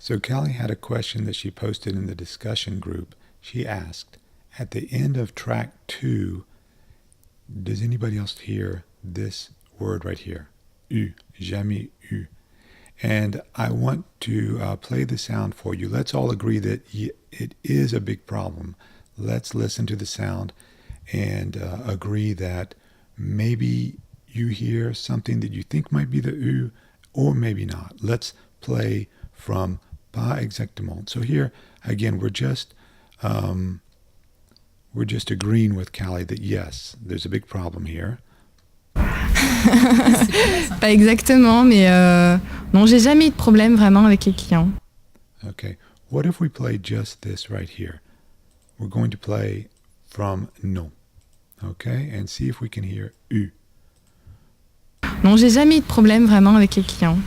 So Callie had a question that she posted in the discussion group. She asked, at the end of track 2, does anybody else hear this word right here? U, jamais eu. And I want to play the sound for you. Let's all agree that it is a big problem. Let's listen to the sound and agree that maybe you hear something that you think might be the U or maybe not. Let's play from pas exactement. So here, again, we're just agreeing with Callie that yes, there's a big problem here. Pas exactement, mais non, j'ai jamais eu de problème vraiment avec les clients. Okay, what if we play just this right here? We're going to play from non, okay, and see if we can hear U. Non, j'ai jamais eu de problème vraiment avec les clients.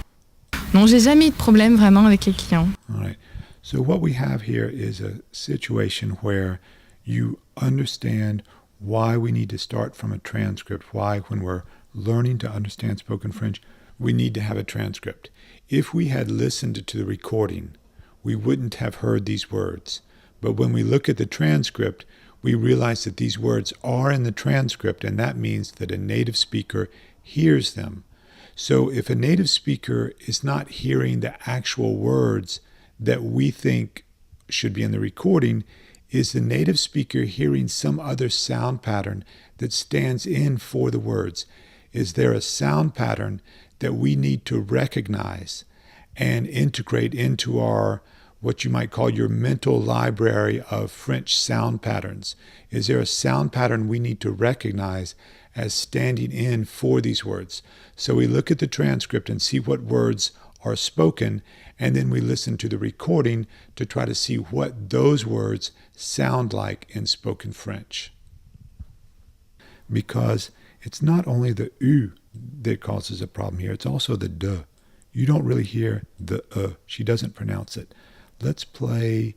Non, j'ai jamais eu de problème vraiment avec les clients. All right, so what we have here is a situation where you understand why we need to start from a transcript, why when we're learning to understand spoken French, we need to have a transcript. If we had listened to the recording, we wouldn't have heard these words. But when we look at the transcript, we realize that these words are in the transcript, and that means that a native speaker hears them. So if a native speaker is not hearing the actual words that we think should be in the recording, is the native speaker hearing some other sound pattern that stands in for the words? Is there a sound pattern that we need to recognize and integrate into our, what you might call your mental library of French sound patterns? Is there a sound pattern we need to recognize as standing in for these words? So we look at the transcript and see what words are spoken, and then we listen to the recording to try to see what those words sound like in spoken French. Because it's not only the U that causes a problem here, it's also the de. You don't really hear the she doesn't pronounce it. Let's play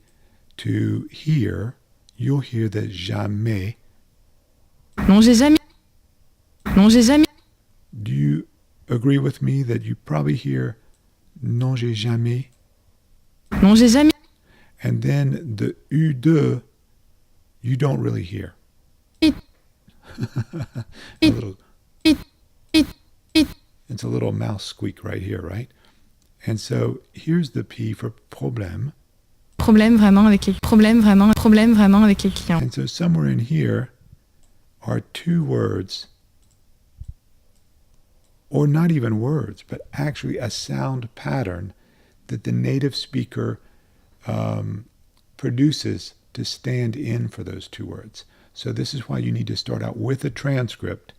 to here. You'll hear the jamais. Non, j'ai jamais. Non, j'ai jamais. Do you agree with me that you probably hear non j'ai jamais? Non, j'ai jamais. And then the U de, you don't really hear. It's a little mouse squeak right here, right? And so here's the P for problème. Problème vraiment avec les problème vraiment avec les clients. And so somewhere in here are two words, or not even words, but actually a sound pattern that the native speaker produces to stand in for those two words. So this is why you need to start out with a transcript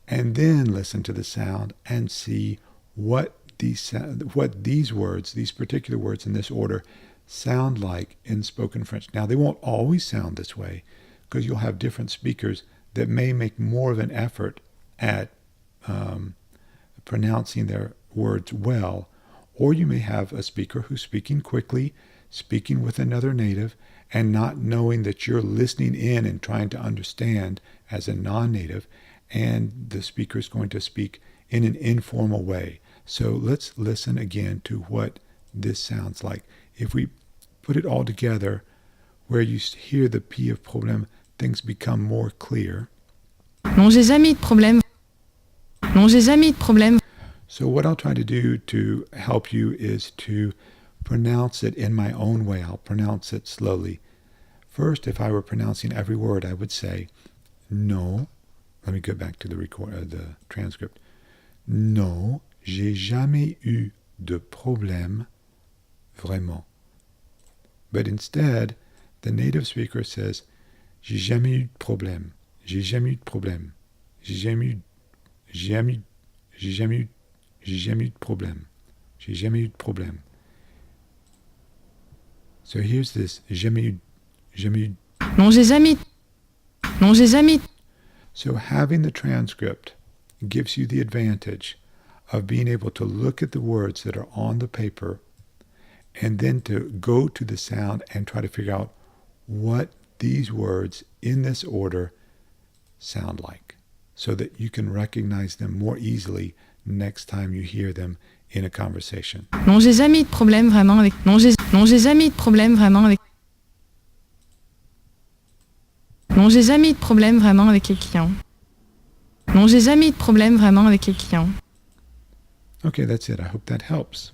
and then listen to the sound and see what these words, these particular words in this order, sound like in spoken French. Now, they won't always sound this way because you'll have different speakers that may make more of an effort at pronouncing their words well, or you may have a speaker who's speaking quickly, speaking with another native, and not knowing that you're listening in and trying to understand as a non-native, and the speaker is going to speak in an informal way. So let's listen again to what this sounds like. If we put it all together, where you hear the P of problème, things become more clear. Non, j'ai jamais eu de problème. Non, j'ai jamais eu de problème. So what I'll try to do to help you is to pronounce it in my own way. I'll pronounce it slowly. First, if I were pronouncing every word, I would say, non. Let me go back to the transcript. Non, j'ai jamais eu de problème, vraiment. But instead, the native speaker says, j'ai jamais eu de problème. J'ai jamais eu de problème. J'ai jamais eu de problème. J'ai jamais eu de problème. So here's this, jamais eu. Non, j'ai jamais. Non, j'ai jamais. So having the transcript gives you the advantage of being able to look at the words that are on the paper and then to go to the sound and try to figure out what these words in this order sound like so that you can recognize them more easily next time you hear them in a conversation. Non, j'ai jamais eu de problème vraiment avec. Non, j'ai jamais eu de problème vraiment avec. Non, j'ai jamais eu de problème vraiment avec les clients. Non, j'ai jamais eu de problème vraiment avec les clients. Okay, that's it. I hope that helps.